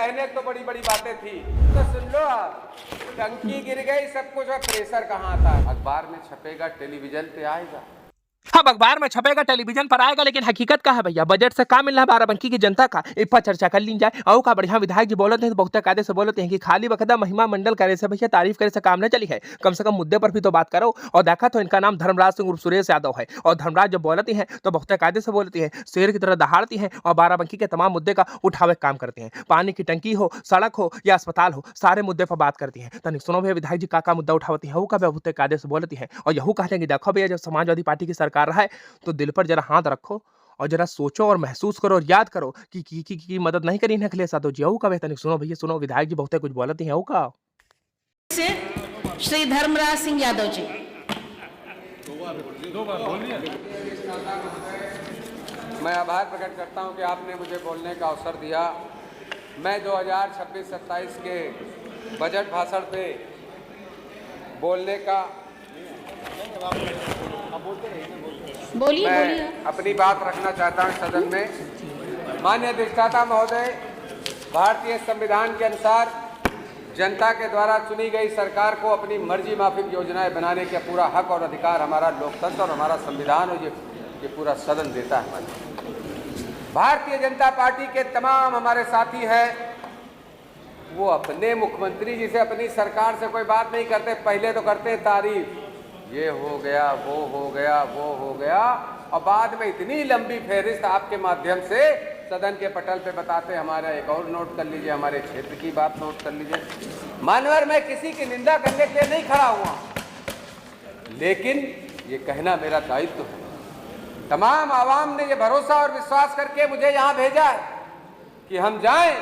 कहने तो बड़ी बड़ी बातें थी, तो सुन लो आप, टंकी गिर गई, सब कुछ, और प्रेशर कहाँ था? अखबार में छपेगा, टेलीविजन पे आएगा। अब अखबार में छपेगा, टेलीविजन पर आएगा, लेकिन हकीकत क्या है भैया? बजट से क्या मिल रहा है बाराबंकी की जनता का? इस पर चर्चा कर ली जाए। और का बढ़िया विधायक जी बोलते हैं तो बहुत कायदे से बोलते हैं कि खाली बखदा महिमा मंडल करे से भैया तारीफ करे से काम नहीं चली है, कम से कम मुद्दे पर भी तो बात करो। और देखा तो इनका नाम धर्मराज सिंह उर्फ सुरेश यादव है, और धर्मराज जब बोलती हैं तो बहुत कायदे से बोलती हैं, शेर की तरह दहाड़ती हैं, और बाराबंकी के तमाम मुद्दे का उठावे काम करती हैं। पानी की टंकी हो, सड़क हो या अस्पताल हो, सारे मुद्दे पर बात करती हैं। तनिक सुनो भैया विधायक जी का मुद्दा उठावती है, वो का बहुत कायदे से बोलती है, और यहू कहते हैं कि देखो भैया जब समाजवादी पार्टी की सरकार रहा है तो दिल पर जरा हाथ रखो और जरा सोचो और महसूस करो और याद करो कि की मदद नहीं करी अखिलेश यादव जी। का बेहतर सुनो भैया, सुनो विधायक जी बहुत कुछ बोलती हैं। का से श्री धर्मराज सिंह यादव जी। मैं आभार प्रकट करता हूं कि आपने मुझे बोलने का अवसर दिया। मैं 2026-27 के बजट भाषण पे बोलने का बोलिए मैं अपनी बात रखना चाहता हूं सदन में। माननीय अधिष्ठाता महोदय, भारतीय संविधान के अनुसार जनता के द्वारा चुनी गई सरकार को अपनी मर्जी माफिक योजनाएं बनाने का पूरा हक और अधिकार हमारा लोकतंत्र और हमारा संविधान और ये पूरा सदन देता है। भारतीय जनता पार्टी के तमाम हमारे साथी हैं, वो अपने मुख्यमंत्री जी से अपनी सरकार से कोई बात नहीं करते, पहले तो करते हैं तारीफ, ये हो गया, वो हो गया, वो हो गया, और बाद में इतनी लंबी फहरिस्त आपके माध्यम से सदन के पटल पे बताते, हमारा एक और नोट कर लीजिए, हमारे क्षेत्र की बात नोट कर लीजिए। मानवर, मैं किसी की निंदा करने के लिए नहीं खड़ा हुआ, लेकिन ये कहना मेरा दायित्व है। तमाम आवाम ने ये भरोसा और विश्वास करके मुझे यहाँ भेजा है कि हम जाएं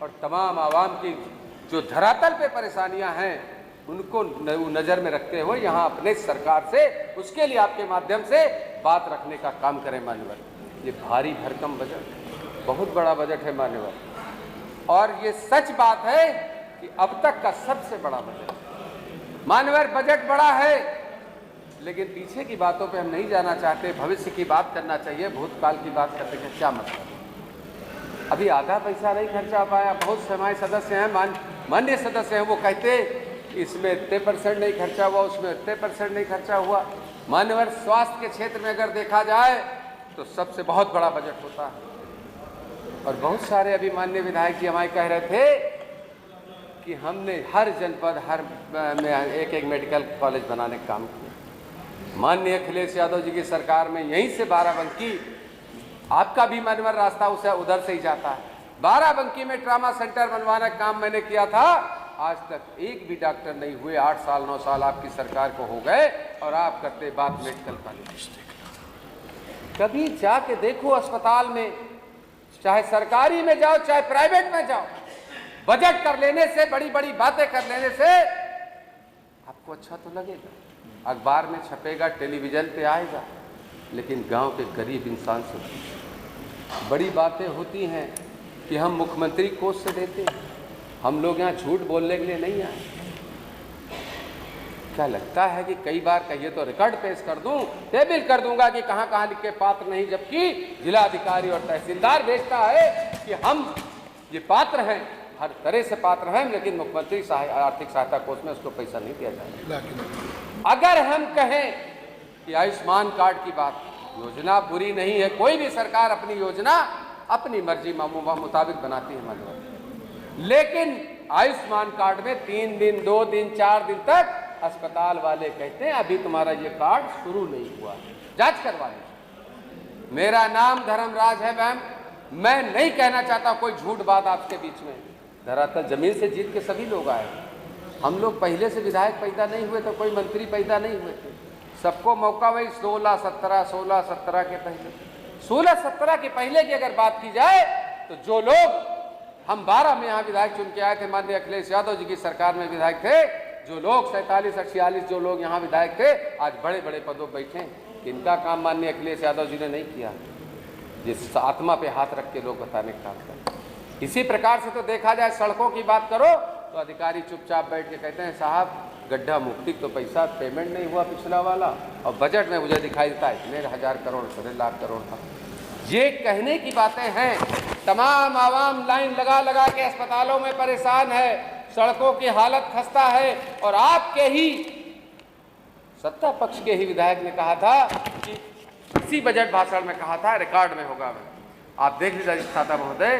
और तमाम आवाम की जो धरातल पे परेशानियां हैं उनको नजर में रखते हुए यहाँ अपने सरकार से उसके लिए आपके माध्यम से बात रखने का काम करें। मान्यवर, ये भारी भरकम बजट, बहुत बड़ा बजट है मान्यवर, और ये सच बात है कि अब तक का सबसे बड़ा बजट। मान्यवर, बजट बड़ा है, लेकिन पीछे की बातों पे हम नहीं जाना चाहते, भविष्य की बात करना चाहिए। भूतकाल की बात करने का क्या मतलब? अभी आधा पैसा नहीं खर्चा पाया। बहुत से हमारे सदस्य हैं, माननीय सदस्य हैं, वो कहते इसमें इतने % नहीं खर्चा हुआ, उसमें इतने % नहीं खर्चा हुआ। मानवर, स्वास्थ्य के क्षेत्र में अगर देखा जाए तो सबसे बहुत बड़ा बजट होता है। और बहुत सारे अभी माननीय विधायक जी हमारे कह रहे थे कि हमने हर जनपद में एक मेडिकल कॉलेज बनाने का काम किया। माननीय अखिलेश यादव जी की सरकार में यहीं से बाराबंकी, आपका भी मानवर रास्ता उसे उधर से ही जाता है, बाराबंकी में ट्रामा सेंटर बनवाने का काम मैंने किया था। आज तक एक भी डॉक्टर नहीं हुए। 8 साल 9 साल आपकी सरकार को हो गए और आप करते बात मेडिकल कॉलेज। कभी जाके देखो अस्पताल में, चाहे सरकारी में जाओ चाहे प्राइवेट में जाओ, बजट कर लेने से, बड़ी बड़ी बातें कर लेने से आपको अच्छा तो लगेगा, अखबार में छपेगा, टेलीविजन पे आएगा, लेकिन गांव के गरीब इंसान से बड़ी बातें होती हैं कि हम मुख्यमंत्री कोष से देते हैं। हम लोग यहाँ झूठ बोलने के लिए नहीं आए। क्या लगता है कि कई बार कहिए तो रिकॉर्ड पेश कर दूं, टेबल कर दूंगा कि कहां कहां लिख के पात्र नहीं, जबकि जिलाधिकारी और तहसीलदार भेजता है कि हम ये पात्र हैं, हर तरह से पात्र हैं, लेकिन मुख्यमंत्री आर्थिक सहायता कोष में उसको पैसा नहीं दिया जाएगा। अगर हम कहें कि आयुष्मान कार्ड की बात, योजना बुरी नहीं है, कोई भी सरकार अपनी योजना अपनी मर्जी मुताबिक बनाती है, लेकिन आयुष्मान कार्ड में 3 दिन 2 दिन 4 दिन तक अस्पताल वाले कहते हैं अभी तुम्हारा ये कार्ड शुरू नहीं हुआ, जांच करवा लीजिए। मेरा नाम धर्मराज है मैम, मैं नहीं कहना चाहता कोई झूठ बात आपके बीच में। धरातल जमीन से जीत के सभी लोग आए। हम लोग पहले से विधायक पैदा नहीं हुए तो कोई मंत्री पैदा नहीं हुए थे। सबको मौका वही 16-17 के पहले, 16-17 के पहले की अगर बात की जाए तो जो लोग हम 12 में यहाँ विधायक चुन के आए थे, माननीय अखिलेश यादव जी की सरकार में विधायक थे, जो लोग 47-46 जो लोग यहाँ विधायक थे आज बड़े बड़े पदों पर बैठे। इनका काम माननीय अखिलेश यादव जी ने नहीं किया, जिस आत्मा पे हाथ रख के लोग बताने का काम करें। इसी प्रकार से तो देखा जाए, सड़कों की बात करो तो अधिकारी चुपचाप बैठ के कहते हैं साहब गड्ढा मुक्ति तो पैसा पेमेंट नहीं हुआ पिछला वाला, और बजट में मुझे दिखाई देता है इतने 1000 करोड़ 1.5 लाख करोड़ था। ये कहने की बातें हैं। तमाम आवाम लाइन लगा लगा के अस्पतालों में परेशान है, सड़कों की हालत खस्ता है, और आपके ही सत्ता पक्ष के ही विधायक ने कहा था कि इसी बजट भाषण में कहा था रिकॉर्ड में होगा। आप देख लीजिए अधिष्ठाता महोदय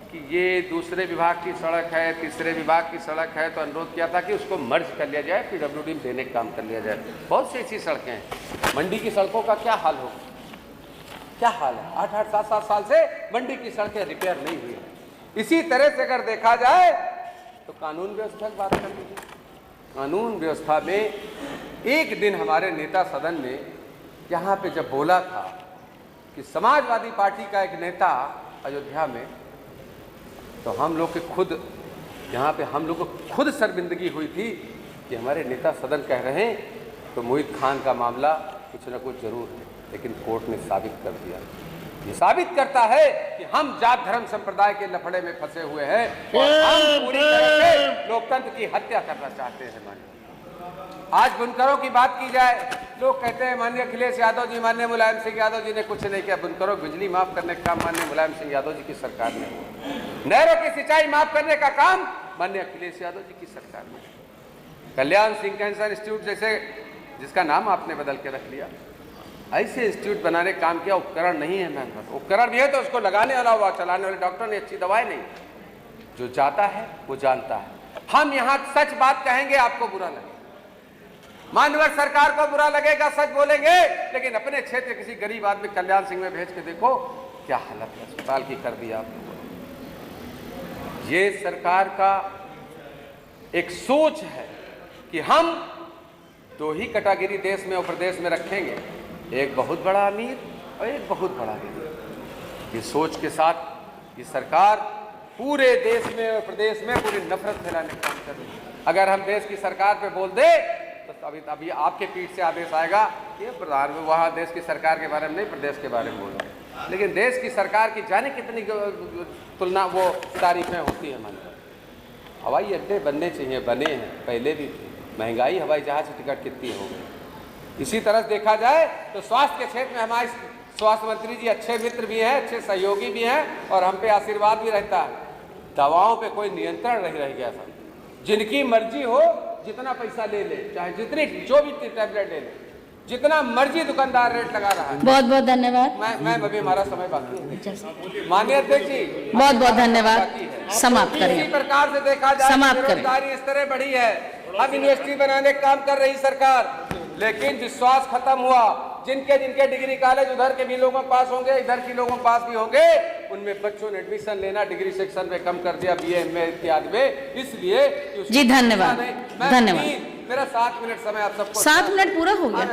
कि ये दूसरे विभाग की सड़क है, तीसरे विभाग की सड़क है, तो अनुरोध किया था कि उसको मर्ज कर लिया जाए, पीडब्ल्यूडी में देने का काम कर लिया जाए। बहुत सी ऐसी सड़कें हैं। मंडी की सड़कों का क्या हाल होगा, क्या हाल है? 8-8, 7-7 साल से मंडी की सड़कें रिपेयर नहीं हुई है। इसी तरह से अगर देखा जाए तो कानून व्यवस्था की बात कर लीजिए। कानून व्यवस्था में एक दिन हमारे नेता सदन ने यहाँ पे जब बोला था कि समाजवादी पार्टी का एक नेता अयोध्या में, तो हम लोग के खुद यहाँ पे हम लोग को खुद शर्मिंदगी हुई थी कि हमारे नेता सदन कह रहे हैं तो मोहित खान का मामला कुछ न कुछ जरूर है, लेकिन कोर्ट ने साबित कर दिया। ये साबित करता है कि हम जात धर्म संप्रदाय के लफड़े में फंसे हुए हैं और हम पूरी तरह से लोकतंत्र की हत्या करना चाहते हैं। माननीय आज बुनकरों की बात की जाए, लोग कहते हैं माननीय अखिलेश यादव जी, माननीय मुलायम सिंह यादव जी ने कुछ नहीं किया। बुनकरों को बिजली माफ करने का काम माननीय मुलायम सिंह यादव जी की सरकार ने हुआ। नहरों की सिंचाई माफ करने का काम माननीय अखिलेश यादव जी की सरकार में। कल्याण सिंह कैंसर इंस्टीट्यूट जैसे, जिसका नाम आपने बदल के रख लिया, ऐसे इंस्टीट्यूट बनाने का काम किया। उपकरण नहीं है महंगा, उपकरण भी है तो उसको लगाने वाला हुआ, चलाने वाले डॉक्टर ने अच्छी दवाएं नहीं। जो जाता है वो जानता है। हम यहाँ सच बात कहेंगे, आपको बुरा लगे, मानवर सरकार को बुरा लगेगा, सच बोलेंगे, लेकिन अपने क्षेत्र किसी गरीब आदमी कल्याण सिंह में भेज के देखो क्या हालत है अस्पताल की कर दी आप लोगों ने। ये सरकार का एक सोच है कि हम दो ही कैटेगरी देश में और प्रदेश में रखेंगे, एक बहुत बड़ा अमीर और एक बहुत बड़ा गरीब। ये सोच के साथ ये सरकार पूरे देश में और प्रदेश में पूरी नफरत फैलाने का काम कर रही है। अगर हम देश की सरकार पे बोल दे तो अभी आपके पीठ से आदेश आएगा कि प्रधान वहाँ देश की सरकार के बारे में नहीं, प्रदेश के बारे में बोलो। लेकिन देश की सरकार की जाने कितनी तुलना वो तारीफें होती है। मानकर हवाई अड्डे बनने चाहिए, बने हैं, पहले भी थे। महंगाई हवाई जहाज की टिकट कितनी हो गई। इसी तरह देखा जाए तो स्वास्थ्य के क्षेत्र में हमारे स्वास्थ्य मंत्री जी अच्छे मित्र भी हैं, अच्छे सहयोगी भी हैं, और हम पे आशीर्वाद भी रहता है। दवाओं पे कोई नियंत्रण नहीं रह गया था। जिनकी मर्जी हो जितना पैसा ले ले, चाहे जितनी जो भी टैबलेट ले ले, जितना मर्जी दुकानदार रेट लगा रहा है। बहुत बहुत धन्यवाद। मैं अभी हमारा समय बाकी है। माननीय अध्यक्ष जी बहुत बहुत धन्यवाद। समाप्त करें। इसी प्रकार से देखा जाए बेरोजगारी इस तरह बढ़ी है। अब यूनिवर्सिटी बनाने का काम कर रही सरकार, लेकिन विश्वास खत्म हुआ। जिनके जिनके डिग्री कॉलेज उधर के भी लोगों के पास होंगे, इधर के लोगों के पास भी होंगे, उनमें बच्चों ने एडमिशन लेना डिग्री सेक्शन में कम कर दिया, BA MA इत्यादि में। इसलिए जी धन्यवाद, धन्यवाद। मेरा 7 मिनट समय आप सबको। 7 मिनट पूरा हो गया,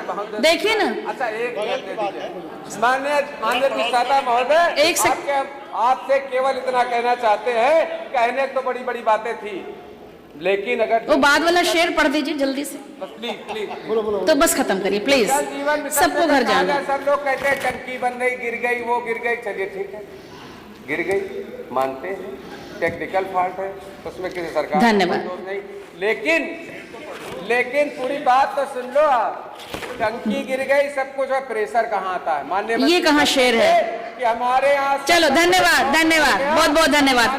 देखिए ना। अच्छा 1 मिनट दे दीजिए। माननीय अधिष्ठाता महोदय, एक सेकंड आपसे केवल इतना कहना चाहते हैं, कहने तो बड़ी बड़ी बातें थी, लेकिन अगर वो बाद वाला शेर पढ़ दीजिए जल्दी से, बस प्लीज तो बस खत्म करिए प्लीज। सबको घर जाना। सब लोग कहते हैं टंकी बन गई, गिर गई, वो गिर गई। चलिए ठीक है, गिर गई, मानते हैं, टेक्निकल फॉल्ट है, उसमें किसी सरकार धन्यवाद नहीं। लेकिन पूरी बात तो सुन लो आप। टंकी गिर गई, सब कुछ, और प्रेशर कहाँ आता है? माननीय ये कहाँ शेर है कि हमारे यहाँ। चलो धन्यवाद, धन्यवाद, बहुत बहुत धन्यवाद।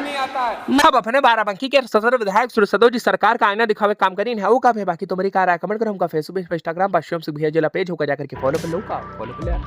अब अपने बाराबंकी के सदर विधायक सुरेश सदो जी सरकार का आईना दिखावे काम करी है। वो का बाकी तुम्हारी कार कमेंट करो। हमका फेसबुक इंस्टाग्राम पर शिवम सिंह भैया जिला पेज होकर जाकर के फॉलो कर लो का फॉलो कर लिया।